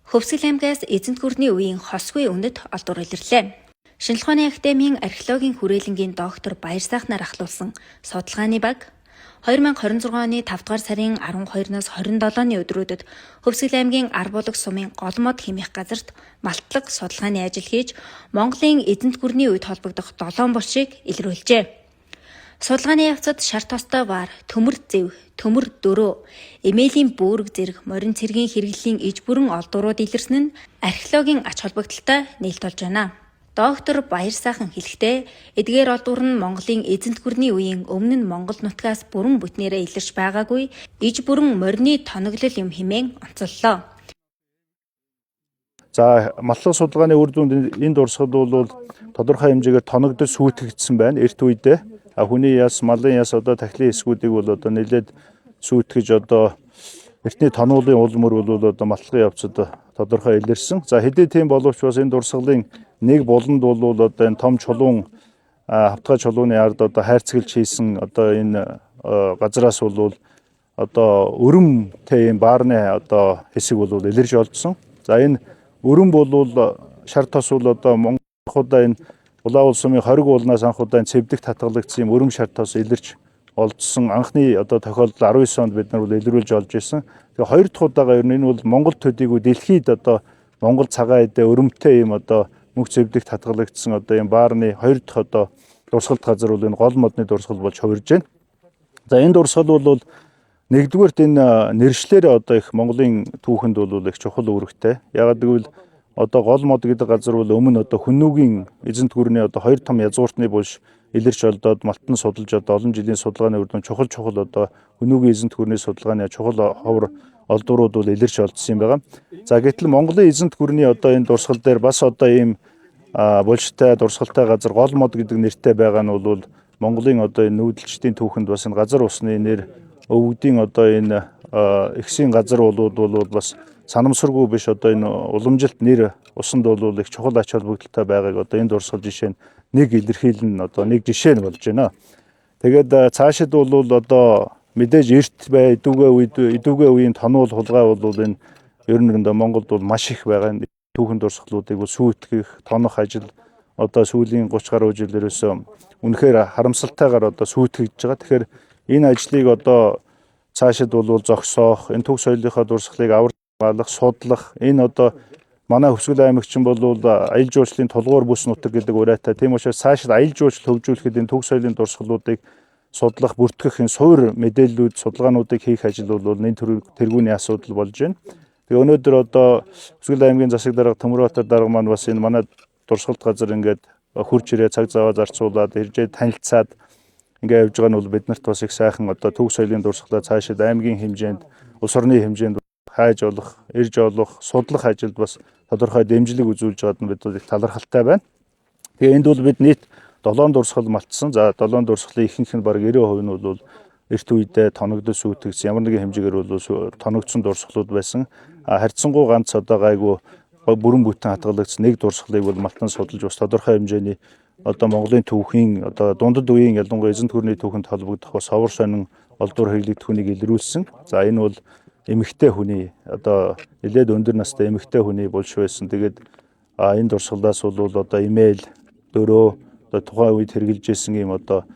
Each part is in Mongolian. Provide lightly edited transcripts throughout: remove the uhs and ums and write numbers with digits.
Хөвсгөл аймгаас эзэнт гүрний үеийн хосгүй үнэт олдвор илэрлээ. Шинжлэх ухааны академийн археологийн хүрээлэнгийн доктор Баярсайхан нар ахлуулсан судалгааны баг 2026 оны 5 дугаар сарын 12-наас 27-ны өдрүүдэд Хөвсгөл аймгийн Арбулаг сумын Голмод хэмээх газарт малтлаг судалгааны ажил хийж Монголын эзэнт гүрний үед холбогдох 7 булшийг илрүүлжээ. Судалгааны явцад шар тостой вар, төмөр зэв, төмөр дөрөө, эмээлийн бүүрэг зэрэг морин цэргийн хэрэглэлийн иж бүрэн олдврууд илэрсэн нь археологийн ач холбогдолтой нийлт болж байна. Доктор Баярсайхан хэлэхдээ эдгээр олдвор нь Монголын эзэнт гүрний үеийн өмнө нь Монгол нутгаас бүрэн бүтнээрээ илэрч байгаагүй иж бүрэн морины тоноглол юм хэмээн онцоллоо. За маллах судалгааны үр дүнд энэ дурсгал бол тодорхой хэмжээгээр тоногдож сүйтгэгдсэн байна эрт үедээ. Хүний яс, малын яс одоо тахилын эсгүүдийг бол одоо нэлээд сүйтгэж одоо эртний тоноолын улмөр бол одоо маллагын явцад тодорхой илэрсэн. За хэдий тийм боловч бас энэ дурсгалын нэг буланд бол одоо энэ том чулуун хавтгай чулууны ард одоо хайрцаглж хийсэн одоо энэ газраас бол одоо өрөмтэй юм баарны одоо хэсэг бол илэрж олдсон. За энэ өрөм бол шар тос бол одоо Монголда энэ Улаан улс сумын хориг уулнаас анх удаа цэвдэгт татгалагдсан юм өрөм шар тос илэрч олдсон. Анхны одоо тохиолдол 19 онд бид нар бол илрүүлж олж исэн. Тэгээ хоёр дахь удаага ер нь энэ бол Монгол төдийгүй дэлхийд одоо Монгол цагаан эдээ өрөмтэй юм одоо мөнх цэвдэгт татгалагдсан одоо юм баарны хоёр дахь одоо дурсгалт газар бол энэ гол модны дурсгал болж хувирж байна. За энэ дурсгал бол нэгдүгээрт энэ нэршлэр одоо их Монголын түүхэнд бол их чухал үүрэгтэй. Ягаад гэвэл одоо гол мод гэдэг газар бол өмнө одоо Хүнүүгийн эзэнт гүрний одоо хоёр том язгууртны булш илэрч олдоод малтан судалж одоо олон жилийн судалгааны үр дүн чухал одоо Хүнүүгийн эзэнт гүрний судалгааны чухал ховор олдврууд бол илэрч олдсон юм байна. За гэтэл Монголын эзэнт гүрний одоо энэ дурсгал дээр бас одоо ийм булштай дурсгалтай газар гол мод гэдэг нэртэй байгаа нь бол Монголын одоо энэ нүүдэлчдийн түүхэнд бас энэ газар усны нэр өвгдийн одоо энэ ихсийн газар бол бас санамсаргүй биш одоо энэ уламжилт нэр усанд бол их чухал ач холбогдолтой байгааг одоо энэ дурсгал жишээ нь нэг илэрхийлэн одоо нэг жишээ нь болж байна. Тэгээд цаашид бол одоо мэдээж эрт бай идүүгээ үеийн тонуул хулгай бол энэ ер нь Монголд бол маш их байгаа. Түүхэн дурсгалуудыг бол сүйтгэх, тонох ажил одоо сүүлийн 30 гаруй жилээрээс үнэхээр харамсалтайгаар одоо сүйтгэж байгаа. Тэгэхээр энэ ажлыг одоо цаашид бол зогсоох, энэ төв соёлынхаа дурсгалыг аврах, судлах энэ одоо манай Хөвсгөл аймагчин бол аялал жуулчлалын тулгуур бүс нутаг гэдэг урайтай. Тийм учраас цаашид аялал жуулчлал хөгжүүлэхэд энэ төв соёлын дурсгалуудыг судлах, бүртгэх энэ суур мэдээллүүд, судалгаануудыг хийх ажил бол энэ тэргүүний асуудал болж байна. Тэгээ өнөөдөр одоо Хөвсгөл аймгийн засаг дарга Төмөрбаатар дарга маань бас энэ манай дурсгалт газар ингээд хурж ирээ цаг заваа зарцуулаад иржээ танилцаад ингээд явж байгаа нь бол биднэрт бас их сайхан одоо төв соёлын дурсгалаа цаашид аймгийн хэмжээнд, улс орны хэмжээнд хайж олох, ирж олох, судлах ажилд бас тодорхой дэмжлэг үзүүлж байгаад нь бид их талархалтай байна. Тэгээ энд бол бид нийт 7 дурсгал малтсан. За 7 дурсгалын ихэнх нь бараг 90% нь бол эрт үедээ тоногдол сүйтгэгдсэн ямар нэгэн хэмжээгээр бол тоногдсон дурсгалууд байсан. Харьцангуй ганц одоо гайгүй бүрэн бүтэн хатгалагдсан нэг дурсгалыг бол малтан судалж бас тодорхой хэмжээний одоо Монголын түүхийн одоо дундад үеийн ялангуяа эзэнт гүрний түүхэнд холбогдох бас ховор сонин олдвор хэрэглэгдэхүүнийг илрүүлсэн. За энэ бол эмэгтэй хүний одоо нэлээд өндөр настай эмэгтэй хүний булш байсан. Тэгээд энэ дурсгалаас бол одоо имэйл, дөрөө одоо тухайн үед хэрэгжилж исэн юм одоо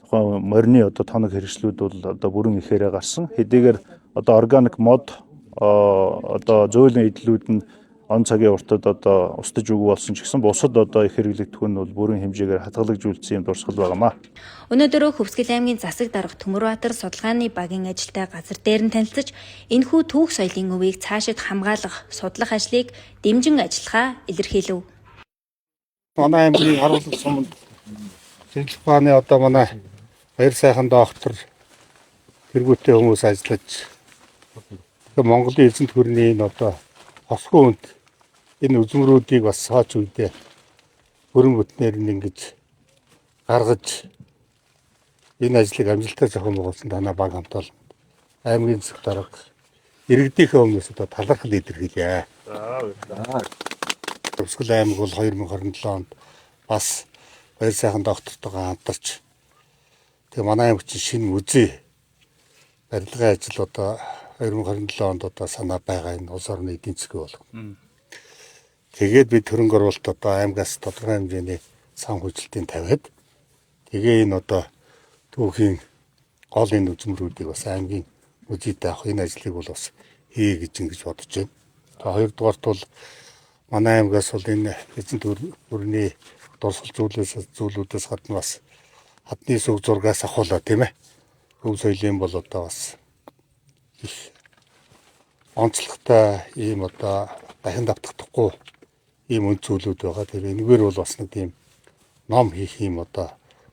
тухайн морины одоо тоног хэрэгслүүд бол одоо бүрэн ихээрээ гарсан. Хэдийгээр одоо органик мод одоо зөөлөн эдлүүд нь он цагийн уртад одоо устж үгүй болсон ч гэсэн бусад одоо их хэрэглэгдэх нь бол бүрэн хэмжээгээр хадгалагжуулсан юм дурсгал байнамаа. Өнөөдөр Хөвсгөл аймгийн засаг дарга Төмөрбаатар судалгааны багийн ажилтай газар дээр нь танилцж энэхүү түүх соёлын өвийг цаашид хамгаалах, судлах ажлыг дэмжин ажиллахаа илэрхийлв. Манай аймгийн Арбулаг суманд шинжлэх ухааны одоо манай Баярсайхан доктор тэргүүтээ хүмүүс ажиллаж Монголын эзэнт гүрний энэ одоо хосгүй үнд энэ үзмрүүдийг бас хаач үедээ бүрэн бүтнээр нь ингэж гаргаж энэ ажлыг амжилттай зохион байгуулсан танаа баг хамт олон аймгийн засаг дарга иргэдийнхээ өмнөөс одоо талархал илэрхийлье. Хөвсгөл аймаг бол 2027 онд бас Баярсайхан доктортойгоо хамтарч тэгээ манай аймагчин шинэ үзээ барилгын ажил одоо 2027 онд одоо санаа байгаа энэ улс орны эдийн засгийн болгоно. Тэгээд бид хөрөнгө оруулалт одоо аймгаас тодорхой хэмжээний сан хүчлэлтийн тавиад тэгээ энэ одоо түүхийн гол энэ үзмрүүдийг бас аймгийн үзийд авах энэ ажлыг бол бас хий гэж ингэж бодож байна. Тэгээ хоёрдугаарт бол манай аймгаас бол энэ эзэнт өрний дурсгал зүйлүүдээс гадна бас хадны сүг зургаас ахуулаа тийм ээ. Өв соёлын бол одоо бас их онцлогтой ийм одоо дахин давтагдахгүй ийм үн зүйлүүд байгаа. Тэгээ энэгээр бол бас нэг тийм ном хийх юм одоо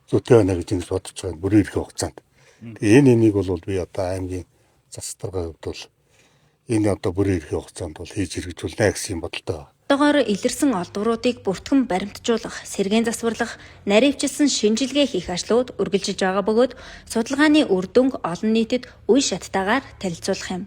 зүйтэй байна гэж ингэж бодож байгаа бүрийн эрх хугацаанд. Тэгээ энэ энийг бол би одоо аймгийн засваргын хувьд бол энэ одоо бүрийн эрх хугацаанд бол хийж хэрэгжүүлнэ гэсэн юм бодолтой байна. Одоогоор илэрсэн олдвруудыг бүртгэн баримтжуулах, сэргээн засварлах, наривчилсан шинжилгээ хийх ажлууд үргэлжилж байгаа бөгөөд судалгааны үр дүнг олон нийтэд үе шаттайгаар танилцуулах юм.